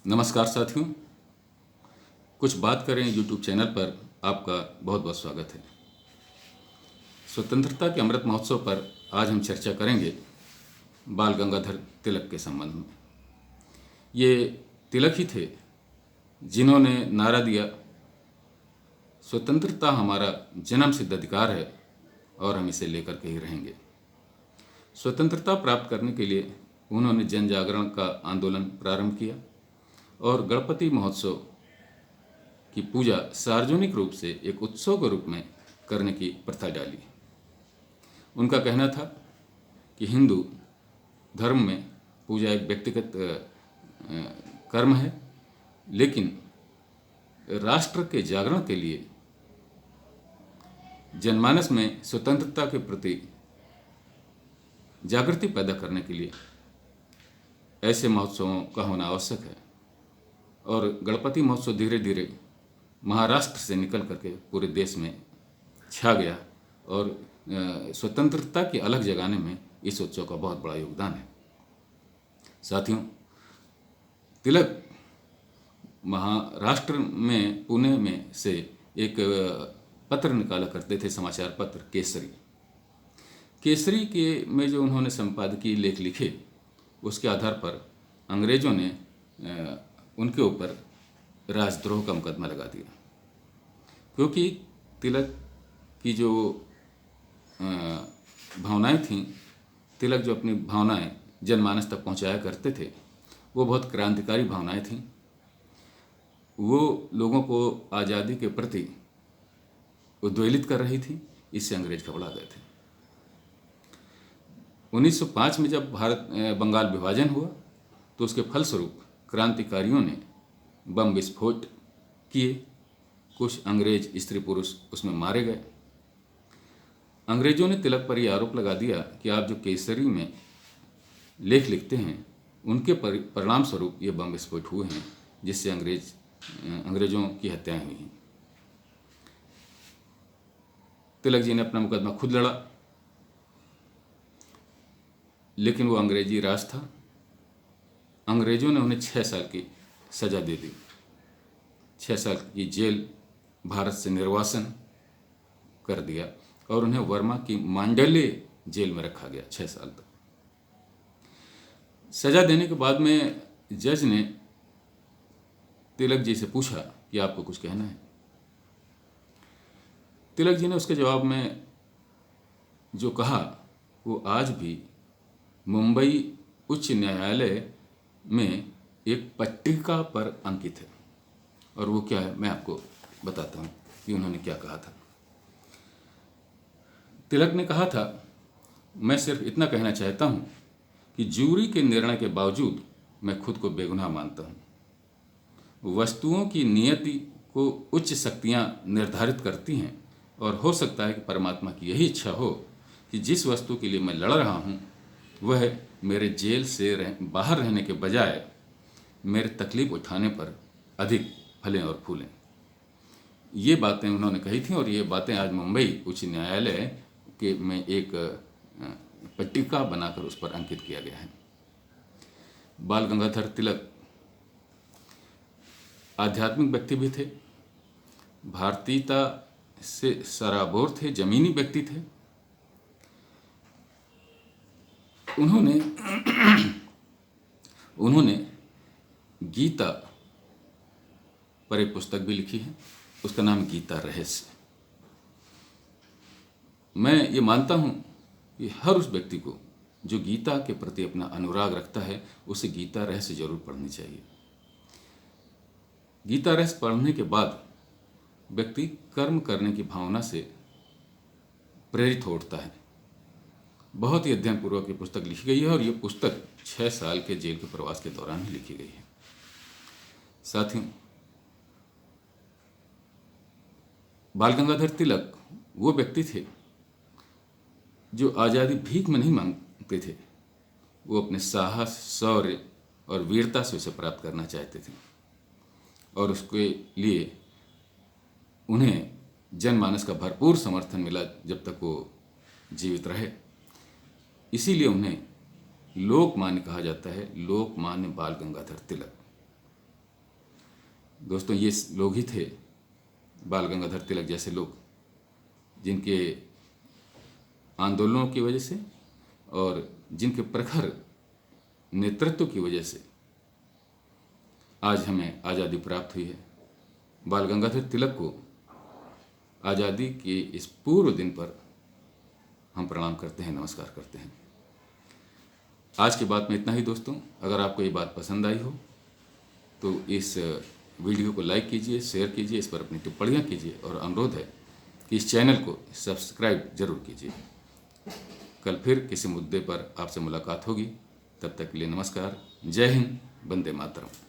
नमस्कार साथियों, कुछ बात करें यूट्यूब चैनल पर आपका बहुत बहुत स्वागत है। स्वतंत्रता के अमृत महोत्सव पर आज हम चर्चा करेंगे बाल गंगाधर तिलक के संबंध में। ये तिलक ही थे जिन्होंने नारा दिया, स्वतंत्रता हमारा जन्म सिद्ध अधिकार है और हम इसे लेकर के ही रहेंगे। स्वतंत्रता प्राप्त करने के लिए उन्होंने जन जागरण का आंदोलन प्रारंभ किया और गणपति महोत्सव की पूजा सार्वजनिक रूप से एक उत्सव के रूप में करने की प्रथा डाली। उनका कहना था कि हिंदू धर्म में पूजा एक व्यक्तिगत कर्म है, लेकिन राष्ट्र के जागरण के लिए जनमानस में स्वतंत्रता के प्रति जागृति पैदा करने के लिए ऐसे महोत्सवों का होना आवश्यक है। और गणपति महोत्सव धीरे धीरे महाराष्ट्र से निकल करके पूरे देश में छा गया और स्वतंत्रता की अलग जगाने में इस उत्सव का बहुत बड़ा योगदान है। साथियों, तिलक महाराष्ट्र में पुणे में से एक पत्र निकाला करते थे, समाचार पत्र केसरी के में जो उन्होंने संपादकीय लेख लिखे, उसके आधार पर अंग्रेजों ने उनके ऊपर राजद्रोह का मुकदमा लगा दिया, क्योंकि तिलक की जो भावनाएं थीं, तिलक जो अपनी भावनाएं जनमानस तक पहुंचाया करते थे, वो बहुत क्रांतिकारी भावनाएं थीं। वो लोगों को आज़ादी के प्रति उद्वेलित कर रही थी। इससे अंग्रेज घबरा गए थे। 1905 में जब बंगाल विभाजन हुआ तो उसके फलस्वरूप क्रांतिकारियों ने बम विस्फोट किए। कुछ अंग्रेज स्त्री पुरुष उसमें मारे गए। अंग्रेजों ने तिलक पर यह आरोप लगा दिया कि आप जो केसरी में लेख लिखते हैं, उनके परिणाम स्वरूप ये बम विस्फोट हुए हैं, जिससे अंग्रेजों की हत्याएं हुई हैं। तिलक जी ने अपना मुकदमा खुद लड़ा, लेकिन वो अंग्रेजी राज था। अंग्रेजों ने उन्हें 6 साल की सज़ा दे दी। 6 साल की जेल, भारत से निर्वासन कर दिया और उन्हें वर्मा की मांडल्य जेल में रखा गया 6 साल तक। सज़ा देने के बाद में जज ने तिलक जी से पूछा कि आपको कुछ कहना है। तिलक जी ने उसके जवाब में जो कहा वो आज भी मुंबई उच्च न्यायालय में एक पट्टिका पर अंकित है। और वो क्या है, मैं आपको बताता हूँ कि उन्होंने क्या कहा था। तिलक ने कहा था, मैं सिर्फ इतना कहना चाहता हूँ कि जूरी के निर्णय के बावजूद मैं खुद को बेगुनाह मानता हूँ। वस्तुओं की नियति को उच्च शक्तियाँ निर्धारित करती हैं और हो सकता है कि परमात्मा की यही इच्छा हो कि जिस वस्तु के लिए मैं लड़ रहा हूँ वह मेरे जेल से बाहर रहने के बजाय मेरे तकलीफ उठाने पर अधिक फलें और फूलें। ये बातें उन्होंने कही थी और ये बातें आज मुंबई उच्च न्यायालय के में एक पट्टिका बनाकर उस पर अंकित किया गया है। बाल गंगाधर तिलक आध्यात्मिक व्यक्ति भी थे, भारतीयता से सराबोर थे, जमीनी व्यक्ति थे। उन्होंने गीता पर एक पुस्तक भी लिखी है, उसका नाम गीता रहस्य। मैं ये मानता हूँ कि हर उस व्यक्ति को जो गीता के प्रति अपना अनुराग रखता है, उसे गीता रहस्य जरूर पढ़नी चाहिए। गीता रहस्य पढ़ने के बाद व्यक्ति कर्म करने की भावना से प्रेरित होता है। बहुत ही अध्ययनपूर्वक ये पुस्तक लिखी गई है और ये पुस्तक 6 साल के जेल के प्रवास के दौरान ही लिखी गई है। साथियों, बाल गंगाधर तिलक वो व्यक्ति थे जो आज़ादी भीख में नहीं मांगते थे। वो अपने साहस, शौर्य और वीरता से उसे प्राप्त करना चाहते थे और उसके लिए उन्हें जनमानस का भरपूर समर्थन मिला जब तक वो जीवित रहे। इसीलिए उन्हें लोकमान्य कहा जाता है, लोकमान्य बाल गंगाधर तिलक। दोस्तों, ये लोग ही थे, बाल गंगाधर तिलक जैसे लोग, जिनके आंदोलनों की वजह से और जिनके प्रखर नेतृत्व की वजह से आज हमें आज़ादी प्राप्त हुई है। बाल गंगाधर तिलक को आज़ादी के इस पूर्व दिन पर हम प्रणाम करते हैं, नमस्कार करते हैं। आज की बात में इतना ही दोस्तों। अगर आपको ये बात पसंद आई हो तो इस वीडियो को लाइक कीजिए, शेयर कीजिए, इस पर अपनी टिप्पणियाँ कीजिए और अनुरोध है कि इस चैनल को सब्सक्राइब जरूर कीजिए। कल फिर किसी मुद्दे पर आपसे मुलाकात होगी। तब तक के लिए नमस्कार। जय हिंद, वंदे मातरम।